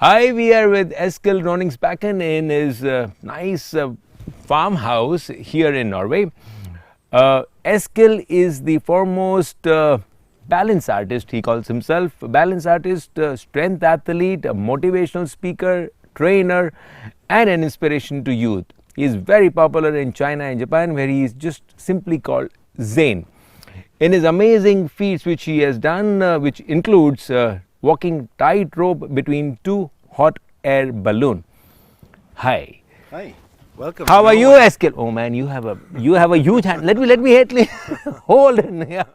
Hi, we are with Eskil Ronningsbakken in his nice farmhouse here in Norway. Eskil is the foremost balance artist, he calls himself. Balance artist, strength athlete, a motivational speaker, trainer, and an inspiration to youth. He is very popular in China and Japan, where he is just simply called Zen. In his amazing feats which he has done, which includes walking tightrope between two hot air balloons. Hi. Hi. Welcome. How are you, Eskil? Oh man, you have a huge hand. Let me hold it.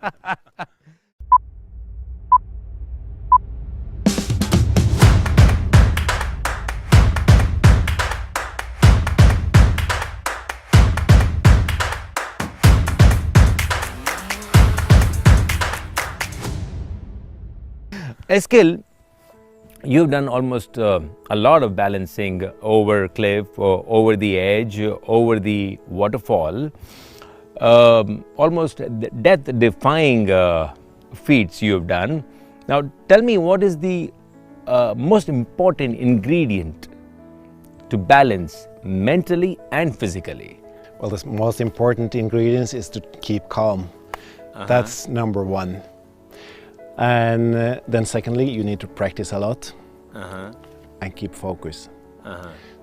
Eskil, you've done almost a lot of balancing over cliff, over the edge, over the waterfall. Almost death-defying feats you've done. Now, tell me, what is the most important ingredient to balance mentally and physically? Well, the most important ingredient is to keep calm. That's number one. And then secondly, you need to practice a lot and keep focus.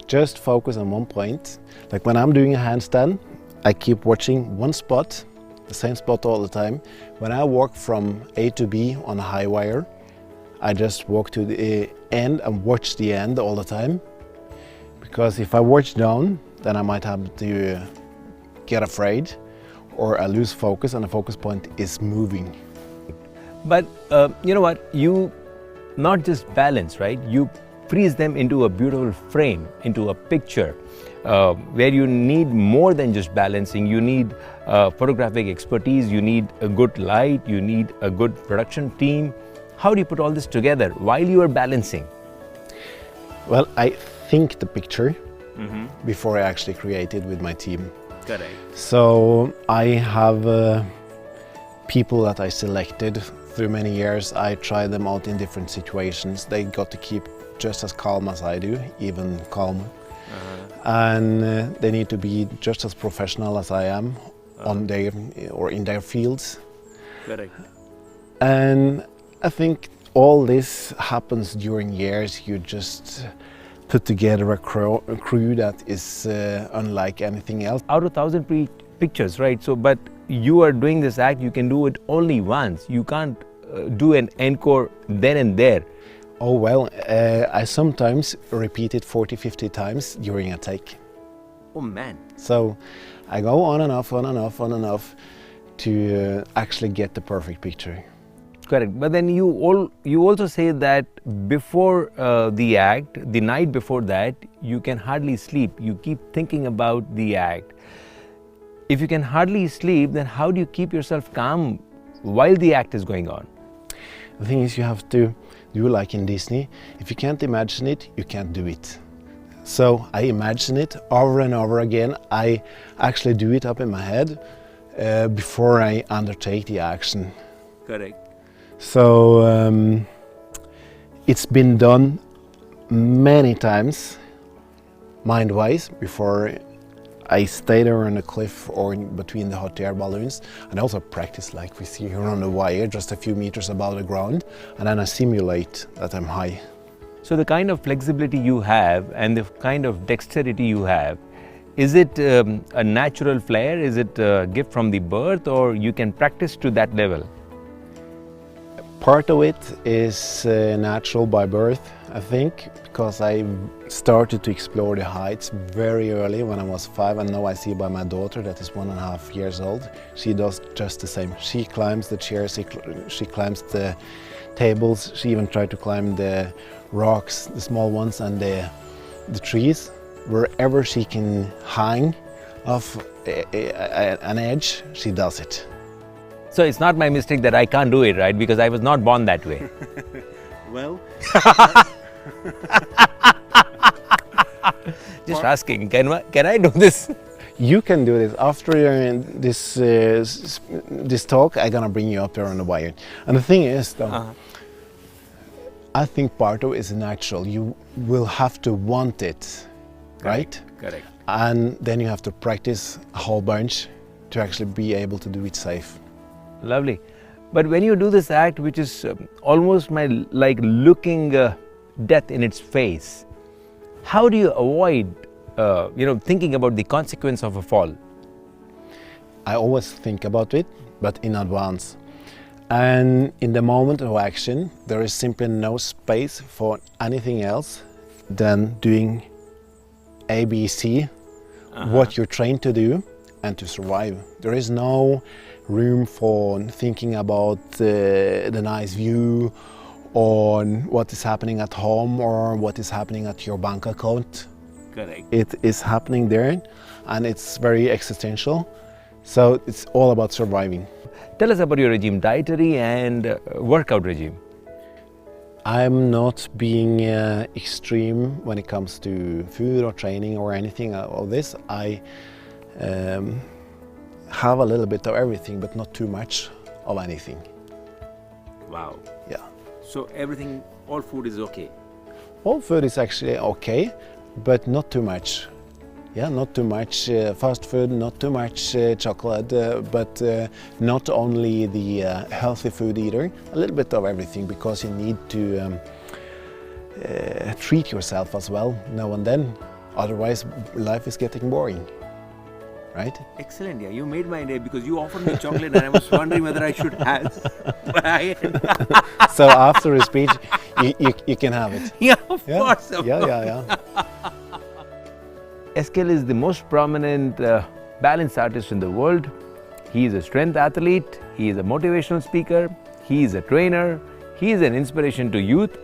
Just focus on one point. Like when I'm doing a handstand, I keep watching one spot, the same spot all the time. When I walk from A to B on a high wire, I just walk to the end and watch the end all the time. Because if I watch down, then I might have to get afraid or I lose focus and the focus point is moving. But you know what, you not just balance, right? You freeze them into a beautiful frame, into a picture where you need more than just balancing. You need photographic expertise, you need a good light, you need a good production team. How do you put all this together while you are balancing? Well, I think the picture before I actually create it with my team. Correct. So I have people that I selected through many years. I try them out in different situations. They got to keep just as calm as I do, even calmer. And they need to be just as professional as I am on their or in their fields. Correct. And I think all this happens during years. You just put together a crew that is unlike anything else. Out of 1,000 pictures, right? So, but you are doing this act, you can do it only once. You can't do an encore then and there. Oh well, I sometimes repeat it 40-50 times during a take. Oh man. So I go on and off to actually get the perfect picture. Correct. But then you also say that before the act, the night before that, you can hardly sleep. You keep thinking about the act. If you can hardly sleep, then how do you keep yourself calm while the act is going on? The thing is, you have to do like in Disney. If you can't imagine it, you can't do it. So I imagine it over and over again. I actually do it up in my head before I undertake the action. Correct. So it's been done many times, mind-wise, before I stay there on a cliff or in between the hot air balloons, and I also practice like we see here on the wire, just a few meters above the ground, and then I simulate that I'm high. So the kind of flexibility you have and the kind of dexterity you have, is it a natural flair? Is it a gift from the birth, or you can practice to that level? Part of it is natural by birth, I think, because I started to explore the heights very early when I was 5, and now I see by my daughter that is 1.5 years old. She does just the same. She climbs the chairs, she climbs the tables, she even tried to climb the rocks, the small ones, and the trees. Wherever she can hang off an edge, she does it. So it's not my mistake that I can't do it, right? Because I was not born that way. Well, just asking, can I do this? You can do this. After this talk, I'm gonna bring you up there on the wire. And the thing is, though, I think part of it is natural. You will have to want it, right? Correct. And then you have to practice a whole bunch to actually be able to do it safe. Lovely. But when you do this act, which is almost like looking death in its face, how do you avoid, thinking about the consequence of a fall? I always think about it, but in advance. And in the moment of action, there is simply no space for anything else than doing ABC, what you're trained to do, and to survive. There is no room for thinking about the nice view, or what is happening at home, or what is happening at your bank account. Correct. It is happening there, and it's very existential. So it's all about surviving. Tell us about your regime, dietary and workout regime. I'm not being extreme when it comes to food or training or anything of this. I have a little bit of everything, but not too much of anything. Wow. Yeah. So everything, all food is okay? All food is actually okay, but not too much. Yeah, not too much fast food, not too much chocolate, but not only the healthy food either. A little bit of everything, because you need to treat yourself as well now and then. Otherwise, life is getting boring, right? Excellent. Yeah, you made my day, because you offered me chocolate and I was wondering whether I should have. So after a speech, you can have it. Yeah, of course. Yeah. Eskil is the most prominent balance artist in the world. He is a strength athlete, he is a motivational speaker, he is a trainer, he is an inspiration to youth.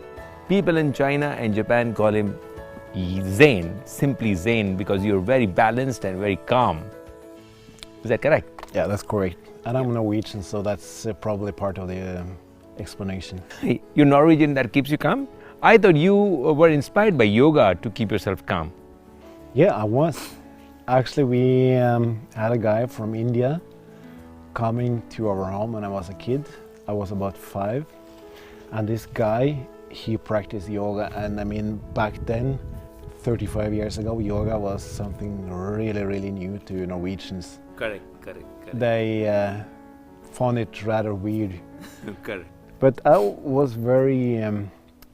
People in China and Japan call him Zen, simply Zen, because you're very balanced and very calm. Is that correct? Yeah, that's correct. And I'm Norwegian, so that's probably part of the explanation. You're Norwegian, that keeps you calm? I thought you were inspired by yoga to keep yourself calm. Yeah, I was. Actually, we had a guy from India coming to our home when I was a kid. I was about 5. And this guy, he practiced yoga. And I mean, back then, 35 years ago, yoga was something really, really new to Norwegians. Correct. They found it rather weird. Correct. But I was very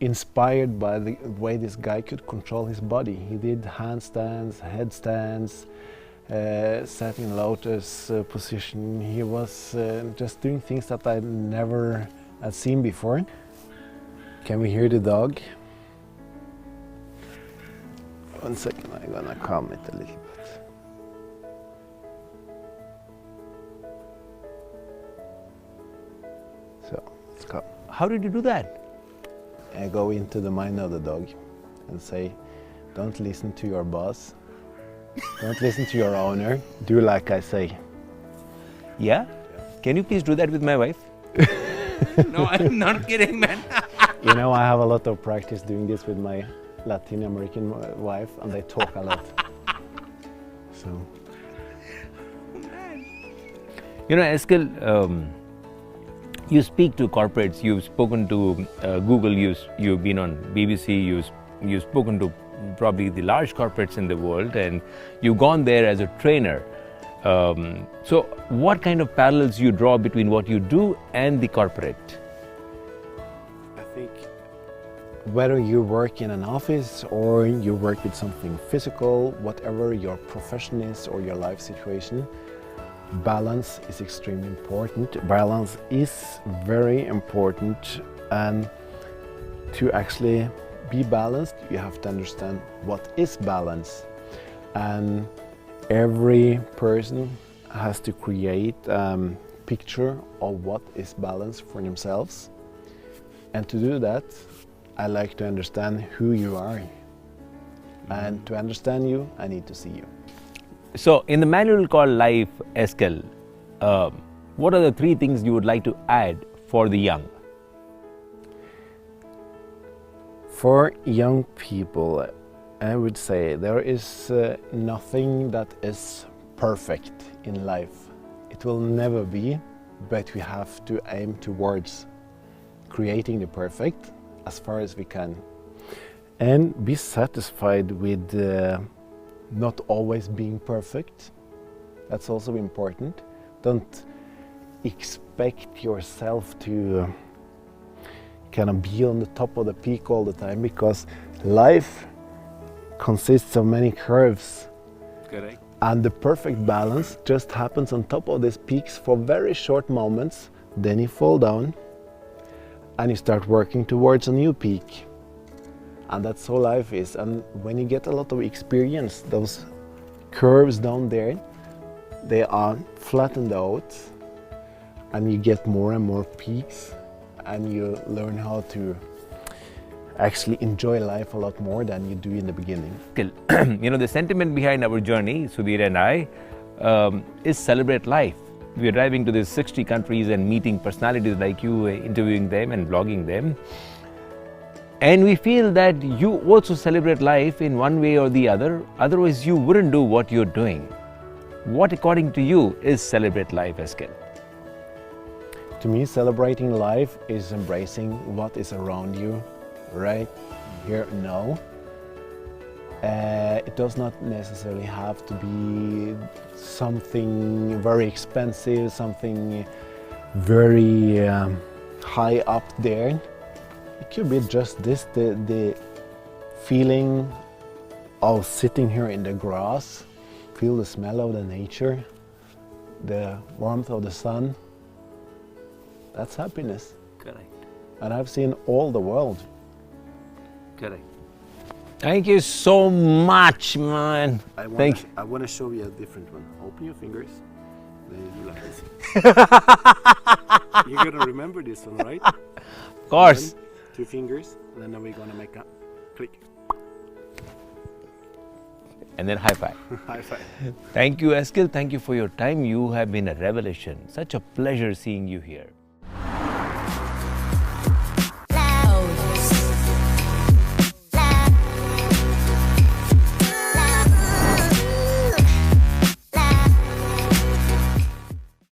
inspired by the way this guy could control his body. He did handstands, headstands, sat in lotus position. He was just doing things that I never had seen before. Can we hear the dog? 1 second, I'm gonna calm it a little bit. So, let's go. How did you do that? I go into the mind of the dog and say, don't listen to your boss, don't listen to your owner, do like I say. Yeah? Can you please do that with my wife? No, I'm not kidding, man. You know, I have a lot of practice doing this with my Latin American wife, and they talk a lot. So. You know, Eskil, you speak to corporates, you've spoken to Google, you've been on BBC, you've spoken to probably the large corporates in the world, and you've gone there as a trainer. So what kind of parallels you draw between what you do and the corporate? I think whether you work in an office or you work with something physical, whatever your profession is or your life situation, balance is extremely important. Balance is very important, and to actually be balanced, you have to understand what is balance. And every person has to create a picture of what is balance for themselves. And to do that, I like to understand who you are. And to understand you, I need to see you. So, in the manual called Life, Eskil, what are the 3 things you would like to add for the young? For young people, I would say there is nothing that is perfect in life. It will never be, but we have to aim towards creating the perfect as far as we can. And be satisfied with not always being perfect. That's also important. Don't expect yourself to kind of be on the top of the peak all the time, because life consists of many curves. Correct. And the perfect balance just happens on top of these peaks for very short moments. Then you fall down and you start working towards a new peak. And that's how life is. And when you get a lot of experience, those curves down there, they are flattened out, and you get more and more peaks, and you learn how to actually enjoy life a lot more than you do in the beginning. You know, the sentiment behind our journey, Sudhir and I, is celebrate life. We are driving to these 60 countries and meeting personalities like you, interviewing them and blogging them. And we feel that you also celebrate life in one way or the other, otherwise you wouldn't do what you're doing. What, according to you, is celebrate life, Eskil? To me, celebrating life is embracing what is around you right here and now. It does not necessarily have to be something very expensive, something very high up there. It could be just this, the feeling of sitting here in the grass, feel the smell of the nature, the warmth of the sun. That's happiness. Correct. And I've seen all the world. Correct. Thank you so much, man. I want to show you a different one. Open your fingers. Then you do like this. You're gonna remember this one, right? Of course. Then, 2 fingers, and then we're gonna make a click. And then high five. High five. Thank you, Eskil. Thank you for your time. You have been a revelation. Such a pleasure seeing you here.